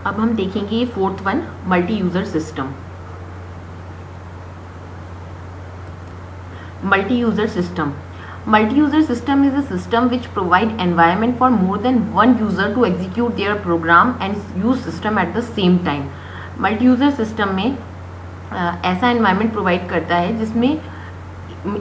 अब हम देखेंगे fourth one, multi user system. Multi-user system. Multi-user system is a system which provide environment for more than one user to execute their program and use system at the same time. Multi-user system में ऐसा environment provide करता है जिसमें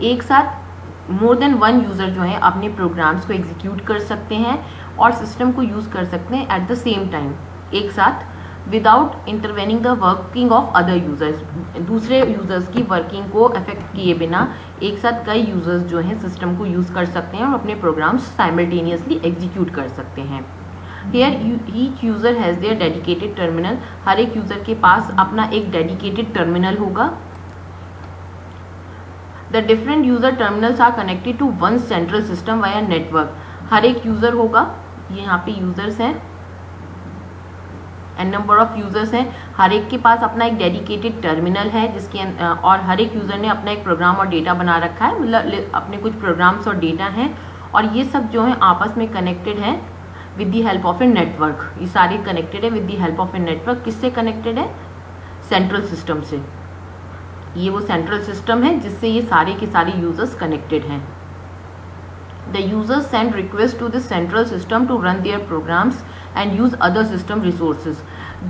एक साथ more than one user जो है अपने programs को execute कर सकते हैं और system को use कर सकते हैं at the same time, एक साथ, without intervening the working of other users. दूसरे यूजर्स की वर्किंग को अफेक्ट किए बिना एक साथ कई यूजर्स जो हैं सिस्टम को यूज़ कर सकते हैं और अपने प्रोग्राम्स साइमल्टेनियसली एग्जीक्यूट कर सकते हैं। Here each user has their dedicated terminal. हर एक यूज़र के पास अपना एक डेडिकेटेड टर्मिनल होगा। The different user terminals are connected to one central system via network. हर एक यूज़र होगा, ये यहाँ पे यूज़र्स हैं, एन नंबर ऑफ यूज़र्स हैं, हर एक के पास अपना एक डेडिकेटेड टर्मिनल है जिसके और हर एक यूज़र ने अपना एक प्रोग्राम और डेटा बना रखा है, मतलब अपने कुछ प्रोग्राम्स और डेटा हैं और ये सब जो है आपस में कनेक्टेड हैं with the help of a network. ये सारे कनेक्टेड है with the help of a network. किससे कनेक्टेड है? सेंट्रल सिस्टम से। ये वो सेंट्रल सिस्टम है जिससे ये सारे के सारे यूज़र्स कनेक्टेड हैं। The users send requests to the central system to run their programs and use other system resources.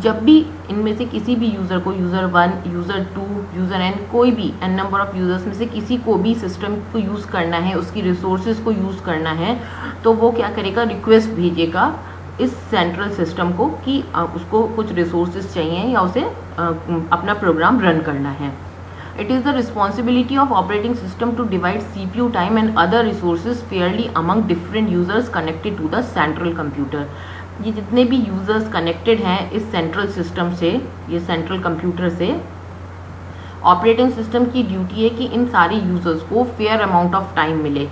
जब भी इनमें से किसी भी यूज़र को, यूज़र 1, यूज़र 2, यूज़र n, कोई भी n नंबर ऑफ यूज़र्स में से किसी को भी सिस्टम को यूज़ करना है, उसकी रिसोर्सेज को यूज़ करना है, तो वो क्या करेगा? रिक्वेस्ट भेजेगा इस सेंट्रल सिस्टम को कि उसको कुछ रिसोर्सेज चाहिए या उसे अपना प्रोग्राम रन करना है। It is the responsibility of operating system to divide CPU time and other resources fairly among different users connected to the central computer. ये जितने भी users connected हैं इस central system से, ये central computer से, operating system की duty है कि इन सारे users को fair amount of time मिले।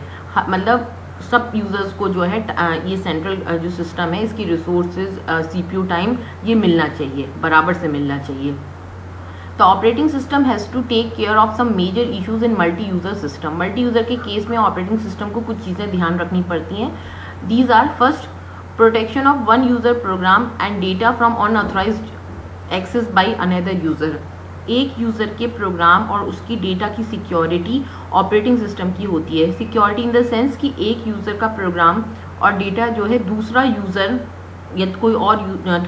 मतलब सब यूज़र्स को जो है ये सेंट्रल जो सिस्टम है इसकी रिसोर्सेज, CPU टाइम ये मिलना चाहिए, बराबर से मिलना चाहिए। The operating system has to take care of some major issues in multi-user system. Multi-user के केस में ऑपरेटिंग सिस्टम को कुछ चीज़ें ध्यान रखनी पड़ती हैं। These are first, protection of one user program and data from unauthorized access by another user. एक यूज़र के प्रोग्राम और उसकी डेटा की सिक्योरिटी ऑपरेटिंग सिस्टम की होती है। सिक्योरिटी इन द सेंस कि एक यूज़र का प्रोग्राम और डेटा जो है दूसरा यूज़र या कोई और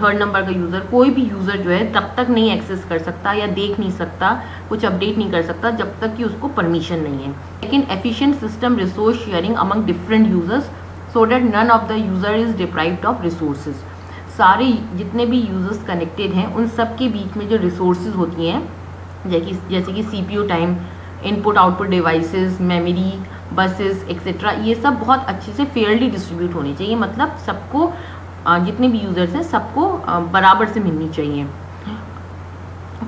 थर्ड नंबर का यूज़र, कोई भी यूज़र जो है तब तक नहीं एक्सेस कर सकता या देख नहीं सकता, कुछ अपडेट नहीं कर सकता जब तक कि उसको परमिशन नहीं है। लेकिन efficient system resource sharing among different users so that none of the user is deprived of resources. सारे जितने भी यूज़र्स कनेक्टेड हैं उन सब के बीच में जो रिसोर्सेज होती हैं जैसे कि CPU time, input output devices, memory, buses etcetera, ये सब बहुत अच्छे से फेयरली डिस्ट्रीब्यूट होनी चाहिए। मतलब सबको, जितने भी यूज़र्स हैं सबको बराबर से मिलनी चाहिए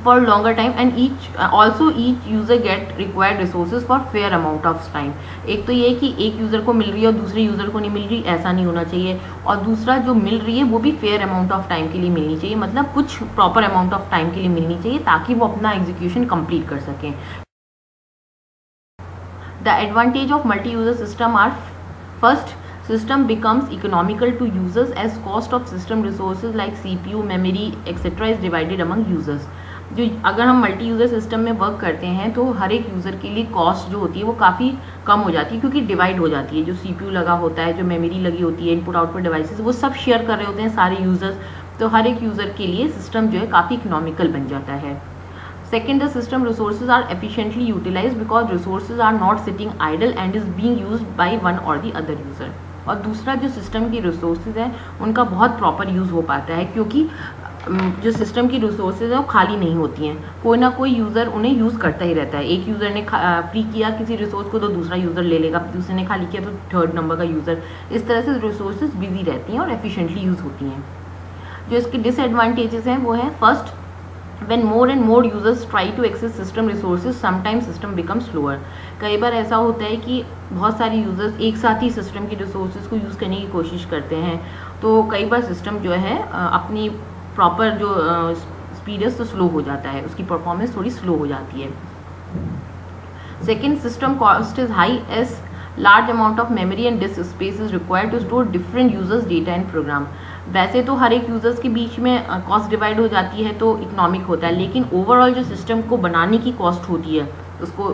for longer time and each user get required resources for fair amount of time. एक तो ये कि एक यूज़र को मिल रही है और दूसरे यूज़र को नहीं मिल रही, ऐसा नहीं होना चाहिए। और दूसरा जो मिल रही है वो भी फेयर अमाउंट ऑफ टाइम के लिए मिलनी चाहिए, मतलब कुछ प्रॉपर अमाउंट ऑफ टाइम के लिए मिलनी चाहिए ताकि वो अपना एग्जीक्यूशन कंप्लीट कर सकें। The advantage of multi user system are first, system becomes economical to users as cost of system resources like CPU, memory etc. is divided among users. जो अगर हम मल्टी यूज़र सिस्टम में work करते हैं तो हर एक यूज़र के लिए कॉस्ट जो होती है वो काफ़ी कम हो जाती है क्योंकि डिवाइड हो जाती है। जो CPU लगा होता है, जो मेमोरी लगी होती है, इनपुट आउटपुट डिवाइसेस, वो सब शेयर कर रहे होते हैं सारे यूज़र्स, तो हर एक यूज़र के लिए सिस्टम जो है काफ़ी इकोनॉमिकल बन जाता है। Second, the system resources are efficiently utilized because resources are not sitting idle and is being used by one or the other user. और दूसरा जो सिस्टम की रिसोर्सेज हैं उनका बहुत प्रॉपर यूज़ हो पाता है क्योंकि जो सिस्टम की रिसोर्सेज हैं वो खाली नहीं होती हैं, कोई ना कोई यूज़र उन्हें यूज़ करता ही रहता है। एक यूज़र ने फ्री किया किसी रिसोर्स को तो दूसरा यूज़र ले लेगा, दूसरे ने खाली किया तो थर्ड नंबर का यूज़र, इस तरह से रिसोर्सेज बिजी रहती हैं और एफिशिएंटली यूज़ होती हैं। जो इसके डिसएडवांटेजेस हैं वो है first, when more and more users try to access system resources sometimes system becomes slower. कई बार ऐसा होता है कि बहुत सारे यूज़र्स एक साथ ही सिस्टम की रिसोर्सेज को यूज़ करने की कोशिश करते हैं तो कई बार सिस्टम जो है अपनी प्रॉपर जो स्पीड है तो स्लो हो जाता है, उसकी परफॉर्मेंस थोड़ी स्लो हो जाती है। Second, system cost is high as large amount of memory and disk space is required to store different users data and program. वैसे तो हर एक यूज़र्स के बीच में कॉस्ट डिवाइड हो जाती है तो इकोनॉमिक होता है, लेकिन ओवरऑल जो सिस्टम को बनाने की कॉस्ट होती है, उसको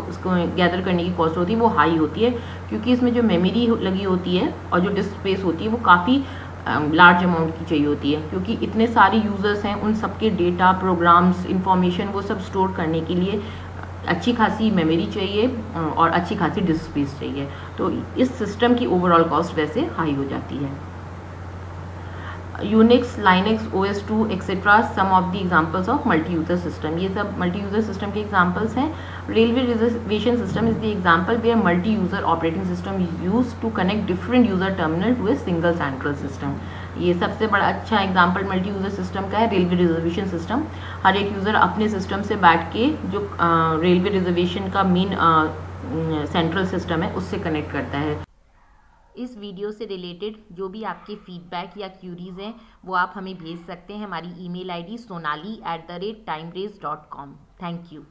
गैदर करने की कॉस्ट होती है, वो हाई होती है, क्योंकि इसमें जो मेमोरी लगी होती है और जो डिस्क स्पेस होती है वो काफ़ी लार्ज अमाउंट की चाहिए होती है, क्योंकि इतने सारे यूज़र्स हैं, उन सबके डेटा, प्रोग्राम्स, इंफॉर्मेशन वो सब स्टोर करने के लिए अच्छी खासी मेमोरी चाहिए और अच्छी खासी डिस्क स्पेस चाहिए। तो इस सिस्टम की ओवरऑल कॉस्ट वैसे हाई हो जाती है। Unix, Linux, OS2 etcetera some of the examples of multi user system, ये सब मल्टी यूजर सिस्टम के एग्जांपल्स हैं। Railway reservation system is the example where multi user operating system is used to connect different user terminal to a single central system. ये सबसे बड़ा अच्छा example multi user system का है railway reservation system. हर एक user अपने system से बैठ के जो रेलवे रिजर्वेशन का मेन सेंट्रल सिस्टम है उससे कनेक्ट करता है। इस वीडियो से रिलेटेड जो भी आपके फीडबैक या क्यूरीज हैं वो आप हमें भेज सकते हैं। हमारी email ID sonali@timerace.com। Thank you.